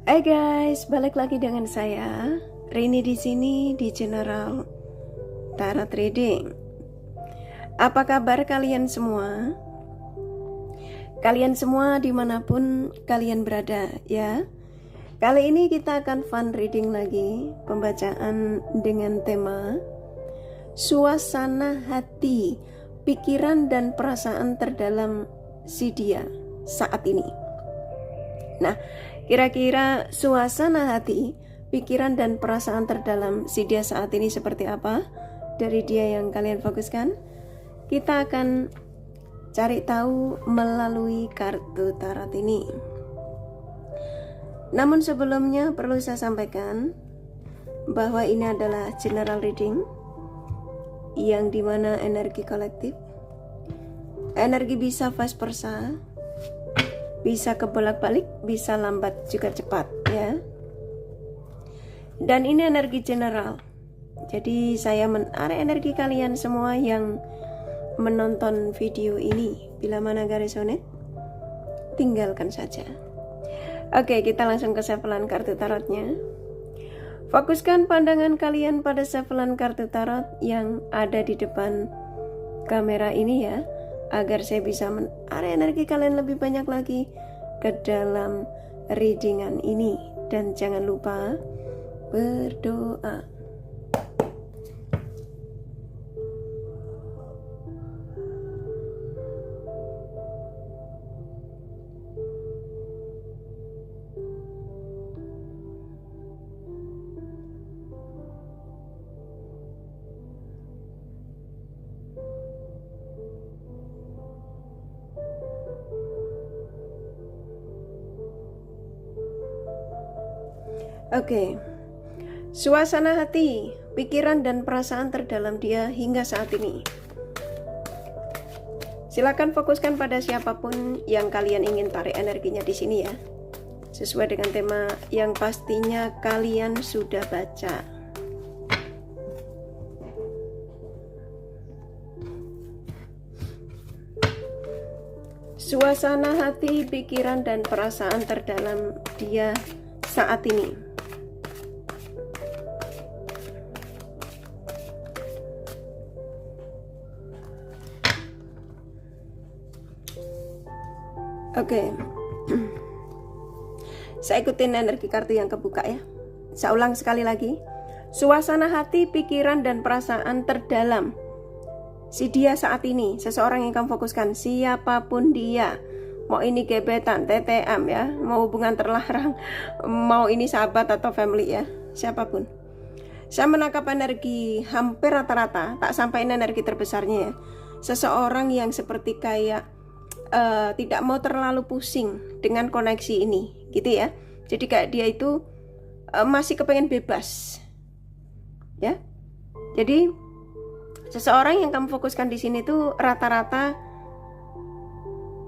Hai guys, balik lagi dengan saya Rini di sini di General Tarot Reading. Apa kabar kalian semua? Kalian semua dimanapun kalian berada ya. Kali ini kita akan fun reading lagi, pembacaan dengan tema suasana hati, pikiran dan perasaan terdalam si dia saat ini. Nah, kira-kira suasana hati, pikiran dan perasaan terdalam si dia saat ini seperti apa dari dia yang kalian fokuskan? Kita akan cari tahu melalui kartu tarot ini. Namun sebelumnya perlu saya sampaikan bahwa ini adalah general reading yang dimana energi kolektif, energi bisa vice versa, bisa kebolak-balik, bisa lambat juga cepat ya. Dan ini energi general. Jadi saya menarik energi kalian semua yang menonton video ini. Bila mana gak resonate, tinggalkan saja. Oke, kita langsung ke shufflean kartu tarotnya. Fokuskan pandangan kalian pada shufflean kartu tarot yang ada di depan kamera ini ya, agar saya bisa menarik energi kalian lebih banyak lagi ke dalam readingan ini. Dan jangan lupa berdoa. Oke, suasana hati, pikiran dan perasaan terdalam dia hingga saat ini. Silakan fokuskan pada siapapun yang kalian ingin tarik energinya di sini ya, sesuai dengan tema yang pastinya kalian sudah baca. Suasana hati, pikiran dan perasaan terdalam dia saat ini. Oke, saya ikutin energi kartu yang kebuka ya. Saya ulang sekali lagi. Suasana hati, pikiran dan perasaan terdalam si dia saat ini, seseorang yang kamu fokuskan, siapapun dia. Mau ini gebetan, TTM ya, mau hubungan terlarang, mau ini sahabat atau family ya, siapapun. Saya menangkap energi hampir rata-rata, tak sampai energi terbesarnya ya. Seseorang yang seperti kayak tidak mau terlalu pusing dengan koneksi ini, gitu ya. Jadi kayak dia itu masih kepengen bebas, ya. Jadi seseorang yang kamu fokuskan di sini tuh rata-rata,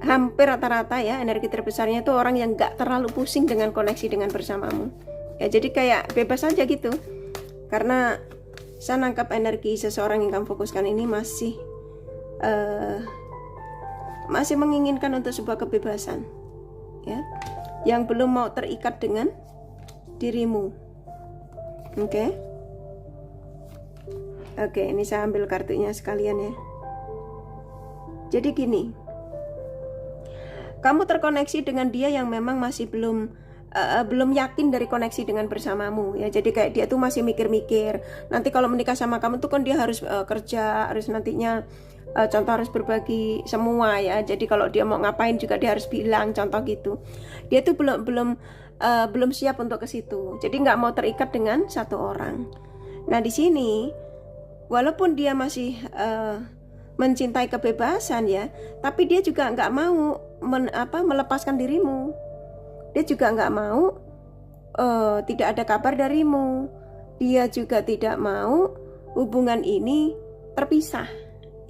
hampir rata-rata ya, energi terbesarnya itu orang yang gak terlalu pusing dengan koneksi dengan bersamamu. Ya, jadi kayak bebas aja gitu. Karena saya nangkap energi seseorang yang kamu fokuskan ini masih menginginkan untuk sebuah kebebasan ya, yang belum mau terikat dengan dirimu. Oke, ini saya ambil kartunya sekalian ya. Jadi gini, kamu terkoneksi dengan dia yang memang masih belum yakin dari koneksi dengan bersamamu ya. Jadi kayak dia tuh masih mikir-mikir, nanti kalau menikah sama kamu tuh kan dia harus kerja, harus nantinya contoh harus berbagi semua ya. Jadi kalau dia mau ngapain juga dia harus bilang, contoh gitu. Dia tuh belum siap untuk ke situ. Jadi nggak mau terikat dengan satu orang. Nah di sini walaupun dia masih mencintai kebebasan ya, tapi dia juga nggak mau melepaskan dirimu. Dia juga nggak mau tidak ada kabar darimu. Dia juga tidak mau hubungan ini terpisah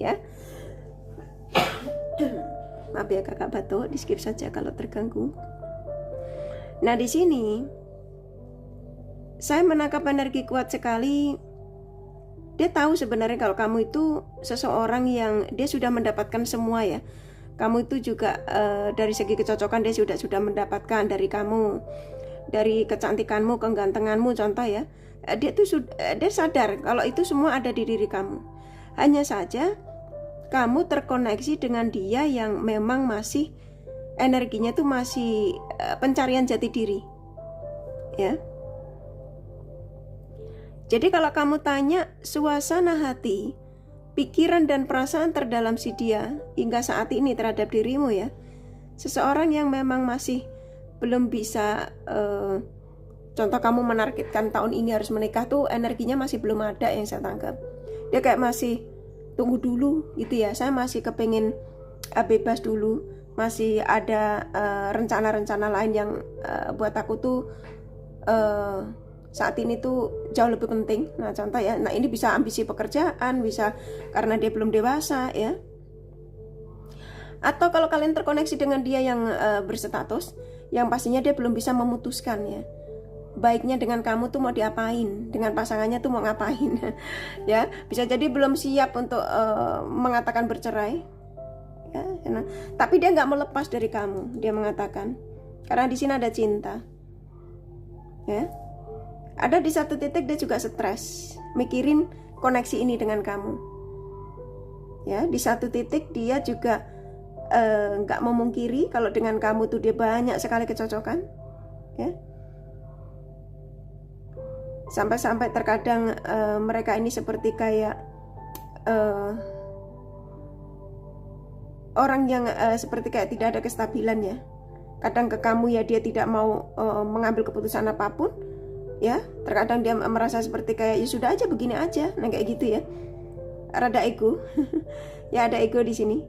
ya. Maaf ya kakak batuk, di skip saja kalau terganggu. Nah di sini saya menangkap energi kuat sekali. Dia tahu sebenarnya kalau kamu itu seseorang yang dia sudah mendapatkan semua ya. Kamu itu juga dari segi kecocokan dia sudah mendapatkan dari kamu. dari kecantikanmu, kegantenganmu, contoh ya. Dia sadar kalau itu semua ada di diri kamu. Hanya saja kamu terkoneksi dengan dia yang memang masih energinya tuh masih pencarian jati diri. Ya. Jadi kalau kamu tanya suasana hati, pikiran dan perasaan terdalam si dia hingga saat ini terhadap dirimu ya. Seseorang yang memang masih belum bisa contoh kamu menargetkan tahun ini harus menikah tuh energinya masih belum ada yang saya tangkap. Dia kayak masih tunggu dulu gitu ya. Saya masih kepingin bebas dulu. Masih ada rencana-rencana lain yang buat aku tuh saat ini tuh jauh lebih penting. Nah contoh ya, nah ini bisa ambisi pekerjaan, bisa karena dia belum dewasa ya. Atau kalau kalian terkoneksi dengan dia yang berstatus, yang pastinya dia belum bisa memutuskan ya. Baiknya dengan kamu tuh mau diapain, dengan pasangannya tuh mau ngapain ya. Bisa jadi belum siap untuk mengatakan bercerai ya, nah, tapi dia nggak melepas dari kamu, dia mengatakan karena di sini ada cinta ya. Ada di satu titik dia juga stres mikirin koneksi ini dengan kamu ya. Di satu titik dia juga nggak memungkiri kalau dengan kamu tuh dia banyak sekali kecocokan ya. Sampai-sampai terkadang mereka ini seperti kayak orang yang seperti kayak tidak ada kestabilan ya. Kadang ke kamu ya dia tidak mau mengambil keputusan apapun ya. Terkadang dia merasa seperti kayak ya sudah aja begini aja, nah kayak gitu ya. Rada ego ya, ada ego di sini.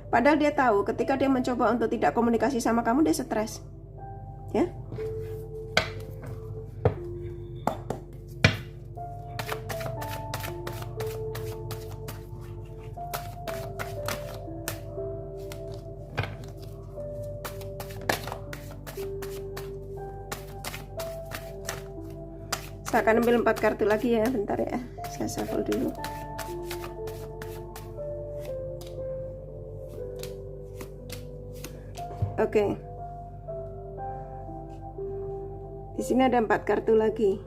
Padahal dia tahu ketika dia mencoba untuk tidak komunikasi sama kamu dia stres ya. Saya akan ambil 4 kartu lagi ya, bentar ya, saya shuffle dulu. Oke. Di sini ada 4 kartu lagi.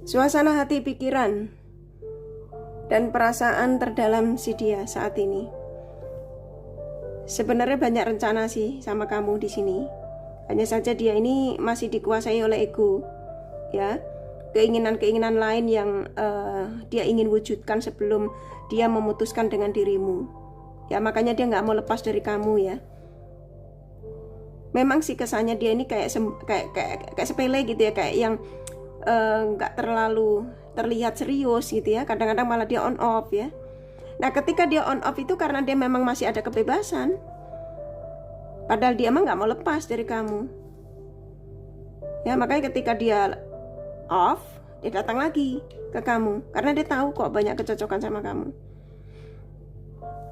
Suasana hati, pikiran, dan perasaan terdalam si dia saat ini. Sebenarnya banyak rencana sih sama kamu di sini. Hanya saja dia ini masih dikuasai oleh ego. Ya, keinginan-keinginan lain yang dia ingin wujudkan sebelum dia memutuskan dengan dirimu. Ya, makanya dia nggak mau lepas dari kamu ya. Memang sih kesannya dia ini kayak sepele gitu ya, kayak yang nggak terlalu terlihat serius gitu ya. Kadang-kadang malah dia on off ya. Nah, ketika dia on off itu karena dia memang masih ada kebebasan. Padahal dia emang nggak mau lepas dari kamu. Ya, makanya ketika dia off, dia datang lagi ke kamu karena dia tahu kok banyak kecocokan sama kamu.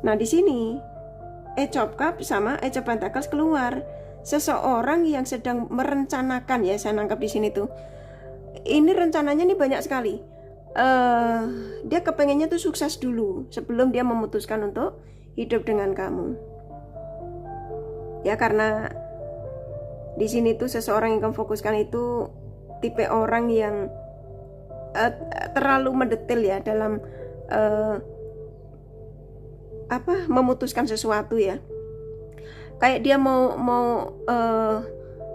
Nah, di sini Ace of Cups sama Ace of Pentacles keluar. Seseorang yang sedang merencanakan ya, saya nangkap di sini tuh. Ini rencananya nih banyak sekali. Dia kepengennya tuh sukses dulu sebelum dia memutuskan untuk hidup dengan kamu. Ya, karena di sini tuh seseorang yang kamu fokuskan itu tipe orang yang terlalu mendetail ya dalam memutuskan sesuatu ya. Kayak dia mau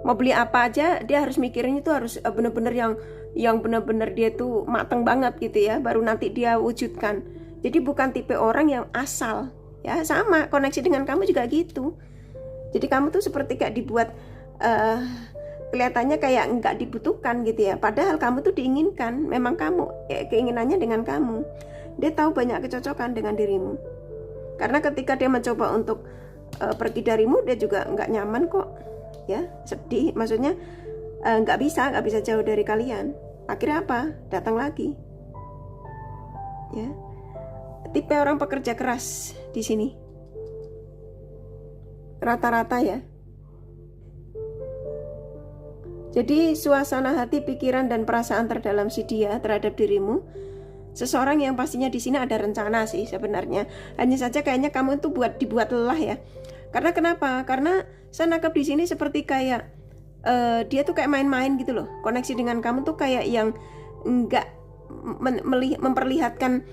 beli apa aja dia harus mikirin itu harus bener-bener yang bener-bener dia tuh mateng banget gitu ya, baru nanti dia wujudkan. Jadi bukan tipe orang yang asal ya. Sama koneksi dengan kamu juga gitu. Jadi kamu tuh seperti kayak dibuat kelihatannya kayak nggak dibutuhkan gitu ya, padahal kamu tuh diinginkan. Memang kamu keinginannya dengan kamu. Dia tahu banyak kecocokan dengan dirimu, karena ketika dia mencoba untuk pergi darimu dia juga nggak nyaman kok ya, sedih, maksudnya nggak bisa jauh dari kalian. Akhirnya apa? Datang lagi ya. Tipe orang pekerja keras di sini rata-rata ya. Jadi suasana hati, pikiran, dan perasaan terdalam si dia terhadap dirimu, seseorang yang pastinya di sini ada rencana sih sebenarnya. Hanya saja kayaknya kamu itu dibuat lelah ya. Karena kenapa? Karena saya nangkap di sini seperti kayak dia tuh kayak main-main gitu loh. Koneksi dengan kamu tuh kayak yang enggak memperlihatkan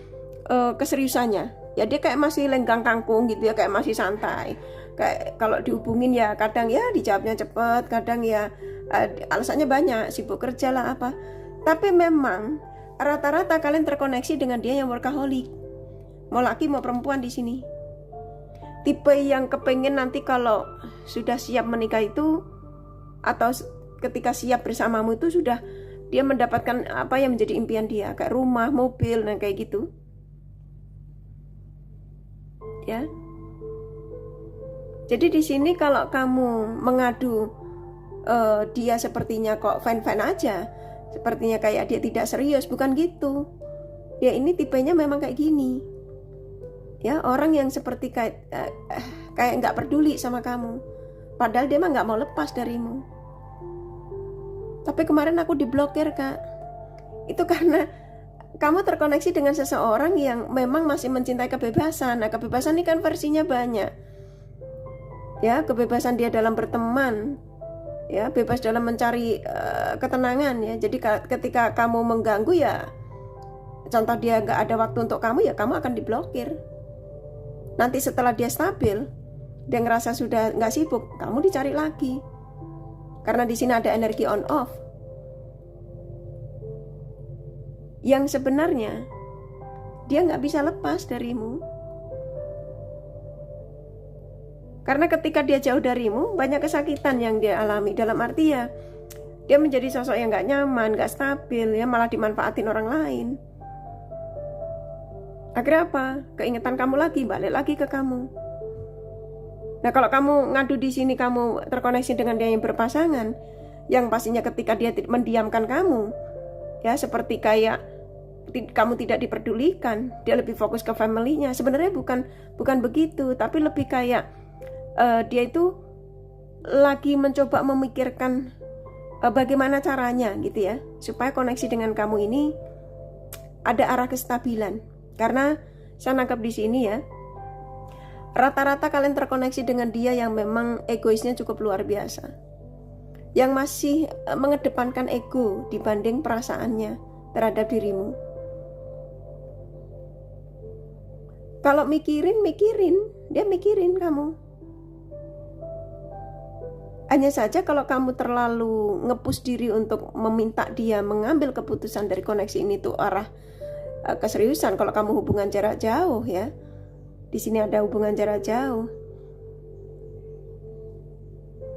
keseriusannya. Ya dia kayak masih lenggang kangkung gitu ya, kayak masih santai. Kayak kalau dihubungin ya kadang ya dijawabnya cepet, kadang ya alasannya banyak, sibuk kerja lah apa. Tapi memang rata-rata kalian terkoneksi dengan dia yang workaholic. Mau laki mau perempuan di sini. Tipe yang kepengen nanti kalau sudah siap menikah itu, atau ketika siap bersamamu itu sudah dia mendapatkan apa yang menjadi impian dia, kayak rumah, mobil, dan kayak gitu. Ya. Jadi di sini kalau kamu mengadu dia sepertinya kok fine-fine aja, sepertinya kayak dia tidak serius, bukan gitu. Ya ini tipenya memang kayak gini. Ya, orang yang seperti kayak nggak peduli sama kamu. Padahal dia mah nggak mau lepas darimu. Tapi kemarin aku diblokir, Kak. Itu karena kamu terkoneksi dengan seseorang yang memang masih mencintai kebebasan. Nah, kebebasan ini kan versinya banyak. Ya, kebebasan dia dalam berteman. Ya, bebas dalam mencari ketenangan ya. Jadi ketika kamu mengganggu ya, contoh dia nggak ada waktu untuk kamu ya, kamu akan diblokir. Nanti setelah dia stabil, dia ngerasa sudah nggak sibuk, kamu dicari lagi. Karena di sini ada energi on off. Yang sebenarnya dia nggak bisa lepas darimu. Karena ketika dia jauh darimu, banyak kesakitan yang dia alami. Dalam arti ya, dia menjadi sosok yang nggak nyaman, nggak stabil, ya malah dimanfaatin orang lain. Akhirnya apa? Keingetan kamu lagi, balik lagi ke kamu. Nah, kalau kamu ngadu di sini, kamu terkoneksi dengan dia yang berpasangan, yang pastinya ketika dia mendiamkan kamu, ya seperti kayak kamu tidak diperdulikan, dia lebih fokus ke family-nya. Sebenarnya bukan begitu, tapi lebih kayak dia itu lagi mencoba memikirkan bagaimana caranya gitu ya, supaya koneksi dengan kamu ini ada arah kestabilan. Karena saya nangkap di sini ya, rata-rata kalian terkoneksi dengan dia yang memang egoisnya cukup luar biasa, yang masih mengedepankan ego dibanding perasaannya terhadap dirimu. Kalau mikirin, dia mikirin kamu. Hanya saja kalau kamu terlalu nge-push diri untuk meminta dia mengambil keputusan dari koneksi ini tuh arah keseriusan. Kalau kamu hubungan jarak jauh ya, di sini ada hubungan jarak jauh.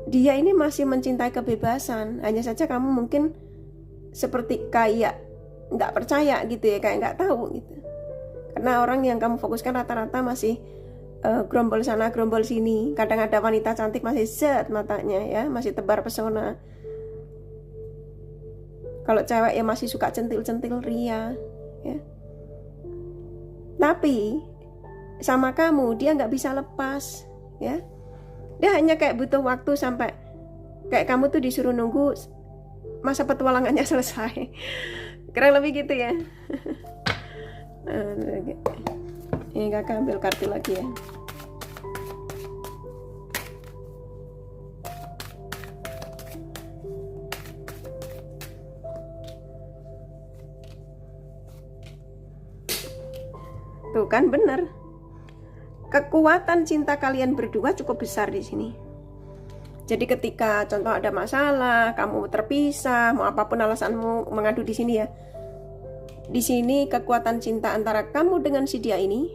Dia ini masih mencintai kebebasan. Hanya saja kamu mungkin seperti kayak nggak percaya gitu ya, kayak nggak tahu gitu. Karena orang yang kamu fokuskan rata-rata masih gerombol sana gerombol sini. Kadang ada wanita cantik masih zet matanya ya, masih tebar pesona. Kalau cewek ya masih suka centil-centil ria ya. Tapi sama kamu dia nggak bisa lepas ya. Dia hanya kayak butuh waktu sampai kayak kamu tuh disuruh nunggu masa petualangannya selesai. Kurang lebih gitu ya. Ini kakak ambil kartu lagi ya. Tuh kan benar. Kekuatan cinta kalian berdua cukup besar di sini. Jadi ketika contoh ada masalah, kamu terpisah, mau apapun alasanmu mengadu di sini ya. Di sini kekuatan cinta antara kamu dengan si dia ini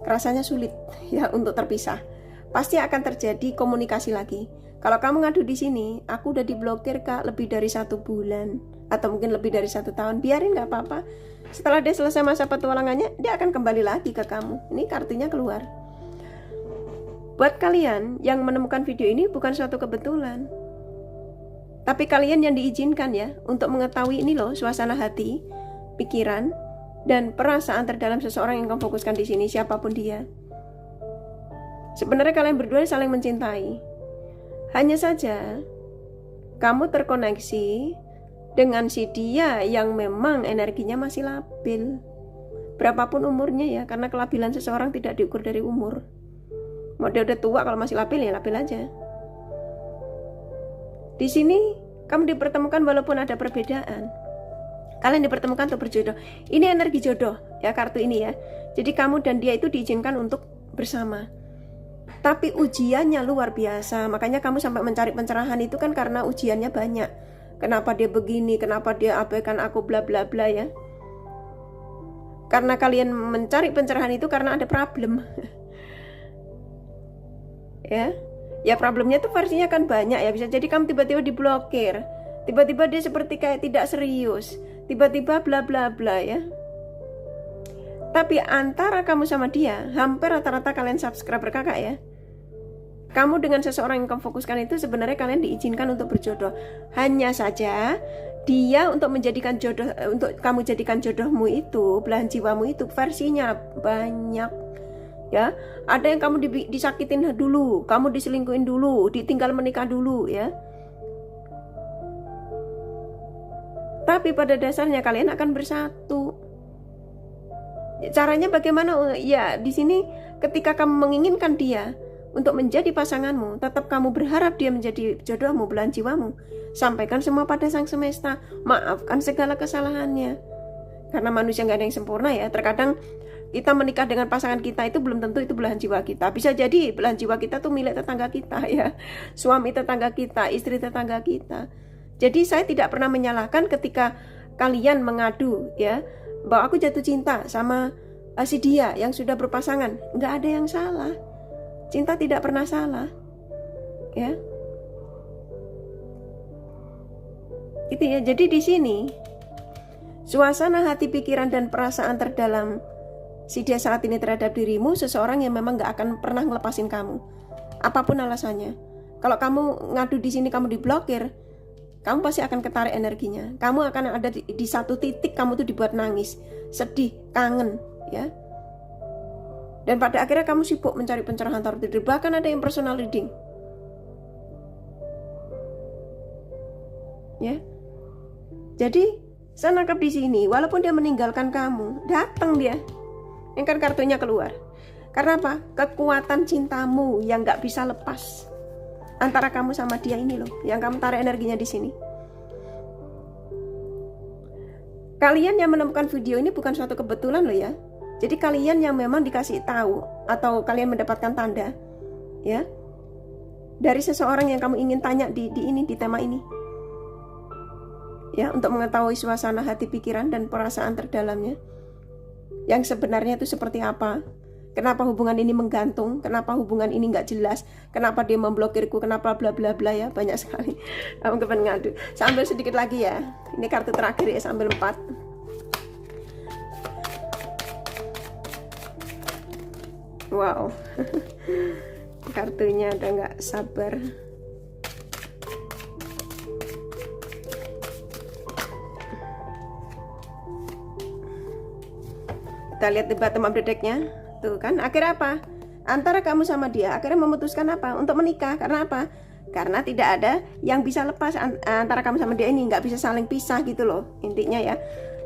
rasanya sulit ya untuk terpisah. Pasti akan terjadi komunikasi lagi. Kalau kamu ngadu di sini, aku udah diblokir Kak lebih dari 1 bulan atau mungkin lebih dari 1 tahun. Biarin nggak apa-apa. Setelah dia selesai masa petualangannya, dia akan kembali lagi ke kamu. Ini kartunya keluar. Buat kalian yang menemukan video ini bukan suatu kebetulan. Tapi kalian yang diizinkan ya untuk mengetahui ini loh suasana hati, pikiran, dan perasaan terdalam seseorang yang kamu fokuskan di sini, siapapun dia. Sebenarnya kalian berdua saling mencintai. Hanya saja kamu terkoneksi dengan si dia yang memang energinya masih labil. Berapapun umurnya ya, karena kelabilan seseorang tidak diukur dari umur. Mau dia udah tua, kalau masih labil ya labil aja. Di sini kamu dipertemukan walaupun ada perbedaan. Kalian dipertemukan untuk berjodoh. Ini energi jodoh ya, kartu ini ya. Jadi kamu dan dia itu diizinkan untuk bersama. Tapi ujiannya luar biasa. Makanya kamu sampai mencari pencerahan itu kan karena ujiannya banyak. Kenapa dia begini, kenapa dia abaikan aku, bla bla bla ya. Karena kalian mencari pencerahan itu karena ada problem. Ya problemnya tuh versinya kan banyak ya. Bisa jadi kamu tiba-tiba diblokir, tiba-tiba dia seperti kayak tidak serius, tiba-tiba bla bla bla ya. Tapi antara kamu sama dia, hampir rata-rata kalian subscriber kakak ya, kamu dengan seseorang yang kamu fokuskan itu sebenarnya kalian diizinkan untuk berjodoh. Hanya saja dia untuk menjadikan jodoh, untuk kamu jadikan jodohmu itu, belahan jiwamu itu versinya banyak ya. Ada yang kamu disakitin dulu, kamu diselingkuhin dulu, ditinggal menikah dulu ya. Tapi pada dasarnya kalian akan bersatu. Caranya bagaimana? Ya di sini ketika kamu menginginkan dia untuk menjadi pasanganmu, tetap kamu berharap dia menjadi jodohmu, belahan jiwamu, sampaikan semua pada sang semesta, maafkan segala kesalahannya. Karena manusia nggak ada yang sempurna ya. Terkadang kita menikah dengan pasangan kita itu belum tentu itu belahan jiwa kita. Bisa jadi belahan jiwa kita tuh milik tetangga kita ya, suami tetangga kita, istri tetangga kita. Jadi saya tidak pernah menyalahkan ketika kalian mengadu ya, bahwa aku jatuh cinta sama si dia yang sudah berpasangan. Nggak ada yang salah. Cinta tidak pernah salah ya. Gitu ya. Jadi di sini suasana hati, pikiran dan perasaan terdalam si dia saat ini terhadap dirimu, seseorang yang memang gak akan pernah ngelepasin kamu, apapun alasannya. Kalau kamu ngadu di sini, kamu diblokir, kamu pasti akan ketarik energinya. Kamu akan ada di satu titik, kamu tuh dibuat nangis, sedih, kangen ya. Dan pada akhirnya kamu sibuk mencari pencerahan tarot reading. Bahkan ada yang personal reading ya. Jadi saya nangkep di sini, walaupun dia meninggalkan kamu, datang dia. Yang kan kartunya keluar. Karena apa? Kekuatan cintamu yang gak bisa lepas antara kamu sama dia ini loh, yang kamu tarik energinya di sini. Kalian yang menemukan video ini bukan suatu kebetulan loh ya. Jadi kalian yang memang dikasih tahu atau kalian mendapatkan tanda ya dari seseorang yang kamu ingin tanya di tema ini. Ya, untuk mengetahui suasana hati, pikiran dan perasaan terdalamnya. Yang sebenarnya itu seperti apa? Kenapa hubungan ini menggantung? Kenapa hubungan ini nggak jelas? Kenapa dia memblokirku? Kenapa bla bla bla ya? Banyak sekali. Kamu kepen ngadu. Saya ambil sedikit lagi ya. Ini kartu terakhir ya, saya ambil 4. Wow. Kartunya udah nggak sabar. Kita lihat di bottom of the deck-nya. Tuh kan, akhirnya apa? Antara kamu sama dia akhirnya memutuskan apa? Untuk menikah. Karena apa? Karena tidak ada yang bisa lepas antara kamu sama dia ini. Nggak bisa saling pisah gitu loh, intinya ya.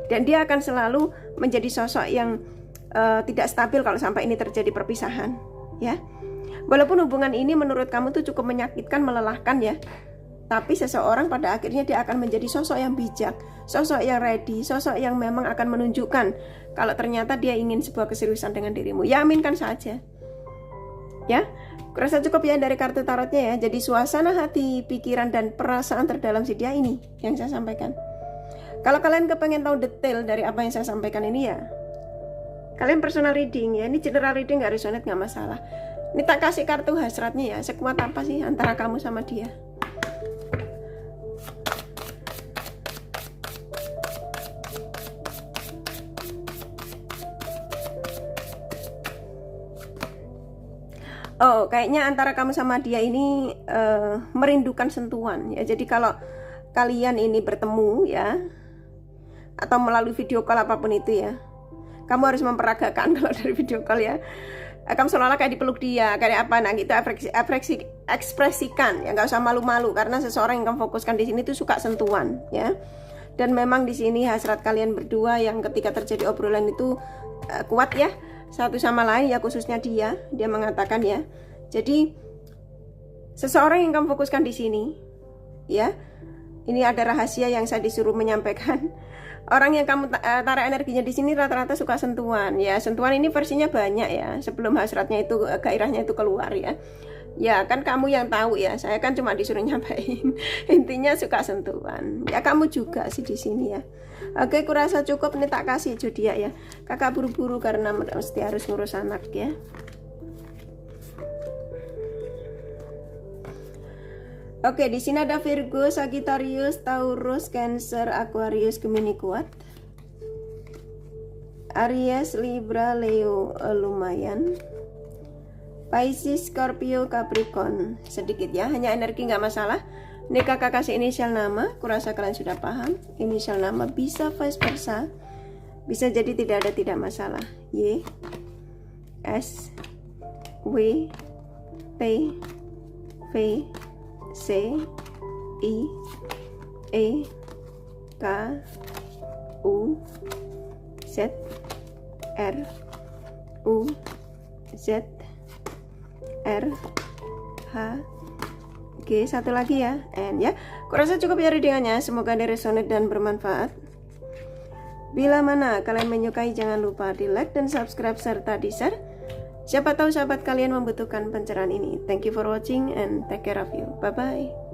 Dan dia akan selalu menjadi sosok yang tidak stabil kalau sampai ini terjadi perpisahan ya. Walaupun hubungan ini menurut kamu tuh cukup menyakitkan, melelahkan ya, tapi seseorang pada akhirnya dia akan menjadi sosok yang bijak, sosok yang ready, sosok yang memang akan menunjukkan kalau ternyata dia ingin sebuah keseriusan dengan dirimu. Ya aminkan saja ya. Kurasa cukup ya dari kartu tarotnya ya. Jadi suasana hati, pikiran dan perasaan terdalam si dia ini yang saya sampaikan. Kalau kalian kepengen tahu detail dari apa yang saya sampaikan ini ya, kalian personal reading ya. Ini general reading, gak resonate gak masalah. Ini tak kasih kartu hasratnya ya. Sekuat apa sih antara kamu sama dia? Oh, kayaknya antara kamu sama dia ini merindukan sentuhan ya. Jadi kalau kalian ini bertemu ya, atau melalui video call apapun itu ya, kamu harus memperagakan kalau dari video call ya. Kamu seolah-olah kayak dipeluk dia, kayak apa? Nah gitu, ekspresikan ya, nggak usah malu-malu karena seseorang yang kamu fokuskan di sini tuh suka sentuhan ya. Dan memang di sini hasrat kalian berdua yang ketika terjadi obrolan itu kuat ya, satu sama lain ya, khususnya dia mengatakan ya. Jadi seseorang yang kamu fokuskan di sini ya. Ini ada rahasia yang saya disuruh menyampaikan. Orang yang kamu tarik energinya di sini rata-rata suka sentuhan ya. Sentuhan ini versinya banyak ya. Sebelum hasratnya itu, gairahnya itu keluar ya. Ya kan kamu yang tahu ya. Saya kan cuma disuruh nyampein. Intinya suka sentuhan. Ya kamu juga sih di sini ya. Oke, kurasa cukup nih, tak kasih zodiak ya. Kakak buru-buru karena mesti harus ngurus anak ya. Oke, di sini ada Virgo, Sagittarius, Taurus, Cancer, Aquarius, Gemini kuat. Aries, Libra, Leo lumayan. Pisces, Scorpio, Capricorn sedikit ya, hanya energi nggak masalah. Ini kakak kasih inisial nama, kurasa kalian sudah paham. Inisial nama bisa vice versa, bisa jadi tidak masalah. Y, S, W, P, V, C, I, E, K, U, Z, R, U, Z, R, H, G, satu lagi ya, N ya. Kurasa cukup ya readingannya, semoga resonate dan bermanfaat. Bila mana kalian menyukai, jangan lupa di like dan subscribe serta di share. Siapa tahu sahabat kalian membutuhkan pencerahan ini. Thank you for watching and take care of you. Bye bye.